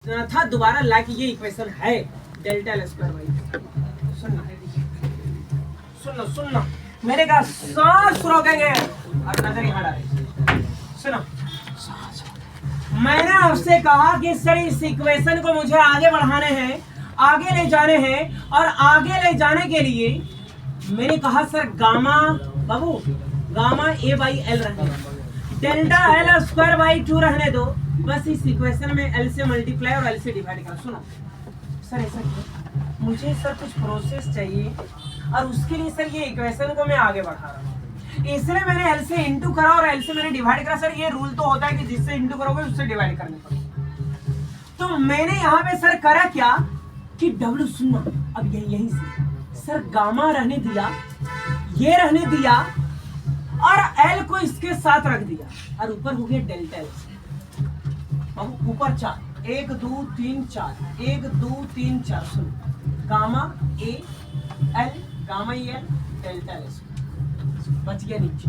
था दोबारा ला कि ये इक्वेशन है डेल्टा एल स्क्वायर बाई। सुनना मेरे का सांस रोकेंगे और नजर यहाँ डालेंगे। सुनो, मैंने आपसे कहा कि सर इस इक्वेशन को मुझे आगे बढ़ाने हैं, आगे ले जाने हैं, और आगे ले जाने के लिए मैंने कहा sir gamma Babu gamma A by L रहने दो, डेल्टा एल स्क्वायर बाई 2 रहने दो, बस इस इक्वेशन में एल से मल्टीप्लाई और एल से डिवाइड करो। सुनो सर ऐसा क्यों, मुझे सर कुछ प्रोसेस चाहिए और उसके लिए सर ये इक्वेशन को मैं आगे बढ़ा रहा हूँ, इसलिए मैंने एल से इंटू करा और एल से मैंने डिवाइड करा। सर ये रूल तो होता है कि जिससे इंटू करोगे उससे डिवाइड करने पड़ेगा। तो मैंने यहाँ पे सर करा क्या कि डब्ल्यू सुनना, अब यहीं से सर गामा रहने दिया, ये रहने दिया और एल को इसके साथ रख दिया और ऊपर हो गया डेल्टा एल। ऊपर 4, 1 2 3 4, 1 2 3 4। सुन, gamma A L, gamma A L, delta L बच गया नीचे।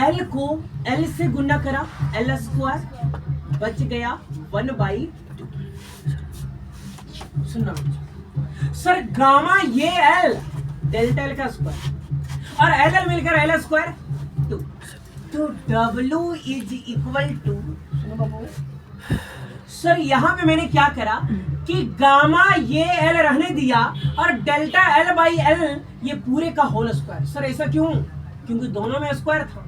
एल को एल से गुना करा, एल स्क्वायर बच गया 1/2। सुनना सर गामा ये एल डेल्टा एल का स्क्वायर और एल एल मिलकर एल स्क्वायर 2, तो W इज इक्वल टू, सुनो बाबू सर यहाँ पे मैंने क्या करा कि गामा ये एल रहने दिया और डेल्टा एल बाई एल ये पूरे का होल स्क्वायर। सर ऐसा क्यों, क्योंकि दोनों में स्क्वायर था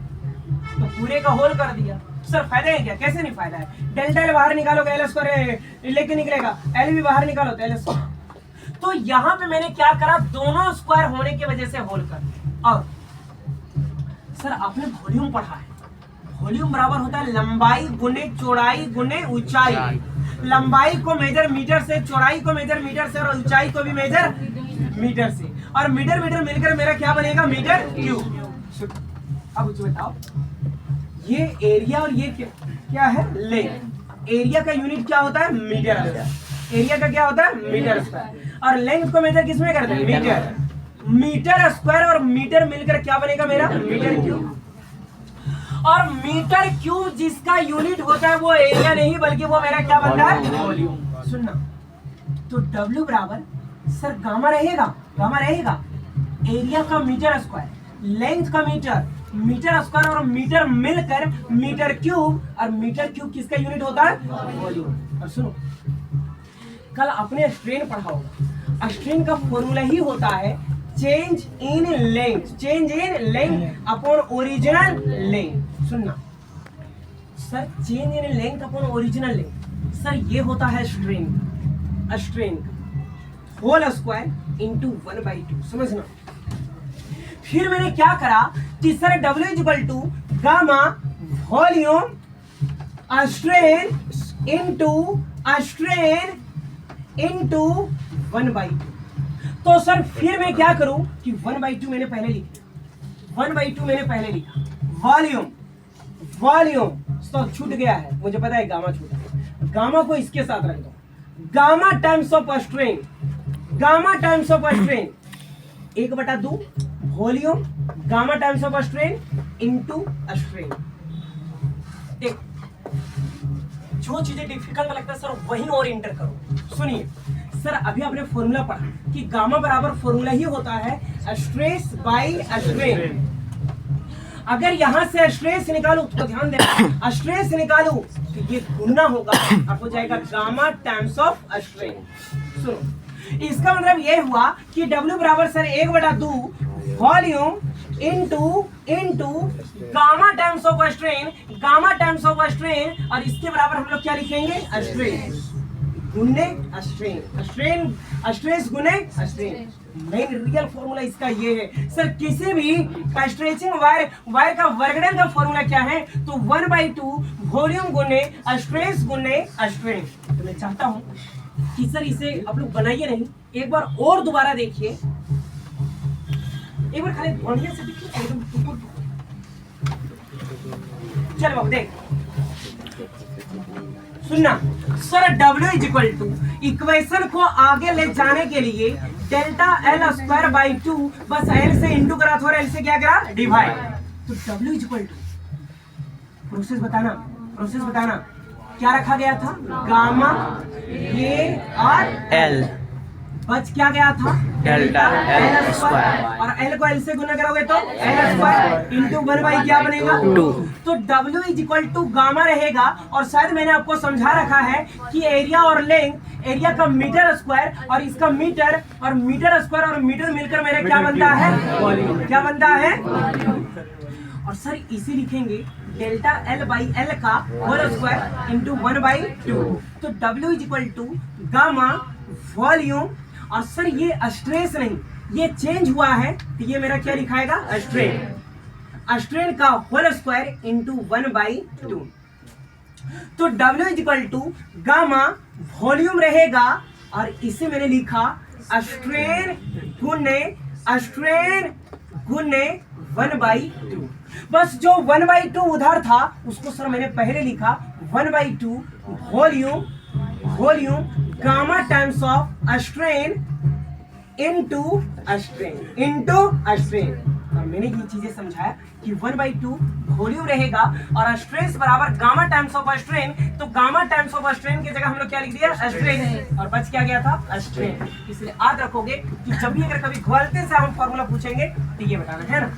तो पूरे का होल कर दिया। सर फायदा है क्या, कैसे नहीं फायदा है, डेल्टा एल बाहर निकालोगे एल स्क्वायर लेके निकलेगा, एल भी बाहर निकालो तो एल स्क्वायर। तो यहाँ पे मैंने क्या करा, दोनों स्क्वायर होने की वजह से होल कर दिया। और सर आपने वॉल्यूम पढ़ा है, वॉल्यूम बराबर होता है लंबाई गुने चौड़ाई गुने ऊंचाई। लंबाई को मेजर मीटर से, चौड़ाई को मेजर मीटर से और ऊंचाई को भी मेजर मीटर से, और मीटर मीटर मिलकर मेरा क्या बनेगा, मीटर क्यूब। अब मुझे बताओ ये एरिया और ये क्या है, लेंथ। एरिया का यूनिट क्या होता है, मीटर स्क्वायर। एरिया का क्या होता है, मीटर स्क्वायर। और लेंथ को मेजर किसमें करते हैं, मीटर। मीटर स्क्वायर और मीटर मिलकर क्या बनेगा मेरा, मीटर क्यूब। और मीटर क्यूब जिसका यूनिट होता है वो एरिया नहीं बल्कि वो मेरा क्या बनता है, वॉल्यूम। सुनना, तो W बराबर सर गामा रहेगा, गामा रहेगा एरिया का मीटर स्क्वायर, लेंथ का मीटर, मीटर स्क्वायर और मीटर मिलकर मीटर क्यूब, और मीटर क्यूब किसका यूनिट होता है, वॉल्यूम। और सुनो कल आपने स्ट्रेन पढ़ा होगा, स्ट्रेन का फॉर्मूला ही होता है change in length, change in length upon original length. सुनना sir, change in length upon original length, sir ये होता है स्ट्रेन, स्ट्रेन का होल स्क्वायर इंटू 1/2। समझना, फिर मैंने क्या करा कि sir W equal to gamma volume strain into 1/2। तो सर फिर मैं क्या करूं कि 1/2 मैंने पहले लिखा, 1/2 मैंने पहले लिखा, वॉल्यूम तो छूट गया है, मुझे पता है गामा छूटा है, गामा को इसके साथ रख दो, gamma times of strain, gamma times of strain 1/2 volume gamma times of strain into strain. देखो जो चीजें डिफिकल्ट लगता है सर वही और इंटर करो। सुनिए सर, अभी आपने फॉर्मूला पढ़ा कि गामा बराबर फॉर्मूला ही होता है स्ट्रेस बाय स्ट्रेन। अगर यहां से स्ट्रेस निकालू तो ध्यान देना, स्ट्रेस निकालू तो ये गुना होगा, अब हो जाएगा गामा टाइम्स ऑफ स्ट्रेन। सुनो, इसका मतलब ये हुआ कि W बराबर sir 1/2 volume into gamma times of strain, gamma times of strain, और इसके बराबर हम लोग क्या लिखेंगे, स्ट्रेन गुने स्ट्रेन, स्ट्रेन स्ट्रेस गुने स्ट्रेन। मेन रियल फॉर्मूला इसका ये है सर, किसी भी स्ट्रेचिंग वायर का वर्गडन का फॉर्मूला क्या है, तो 1/2 वॉल्यूम गुने स्ट्रेस गुने स्ट्रेन। तो मैं चाहता हूं कि सर इसे आप लोग बनाइए नहीं, एक बार और दोबारा देखिए, एक बार खाली बढ़िया से देखिए एकदम टुकुर। चल बाबू देख, सुनना sir, W is equal to equation को आगे ले जाने के लिए डेल्टा एल स्क्वायर बाई 2, बस एल से इंटू करा थोड़ा, एल से क्या करा, डिवाइड। तो W is equal to, process बताना, क्या रखा गया था? गामा ये और L बच क्या गया था? डेल्टा L स्क्वायर और L को L से गुना करोगे तो L स्क्वायर इंटू 1 क्या बनेगा? 2। तो W is equal to gamma रहेगा। और शायद मैंने आपको समझा रखा है कि एरिया और लेंथ, एरिया का मीटर स्क्वायर और इसका मीटर, और मीटर स्क्वायर और मीटर मिलकर मेरा क्या बनता है? क्या बनता है? और सर इसी लिखेंगे डेल्टा L बाई एल का होल स्क्वायर इंटू 1/2। तो W is equal to gamma volume, और सर ये स्ट्रेस नहीं, ये चेंज हुआ है तो ये मेरा क्या लिखाएगा? स्ट्रेन। स्ट्रेन का होल स्क्वायर इंटू 1/2। तो W is equal to gamma volume रहेगा, और इसे मैंने लिखा स्ट्रेन गुने 1/2। बस जो 1/2 उधर था उसको सर मैंने पहले लिखा 1/2 volume gamma times of strain into strain. और मैंने ये चीजें समझाया कि 1/2 वॉल्यूम रहेगा और स्ट्रेस बराबर गामा टाइम्स ऑफ स्ट्रेन। तो गामा टाइम्स ऑफ स्ट्रेन की जगह हम लोग क्या लिख दिया? स्ट्रेन, और बच क्या गया था? स्ट्रेन। इसलिए याद रखोगे कि जब भी अगर कभी गलती से हम फॉर्मूला पूछेंगे तो ये बताना है ना।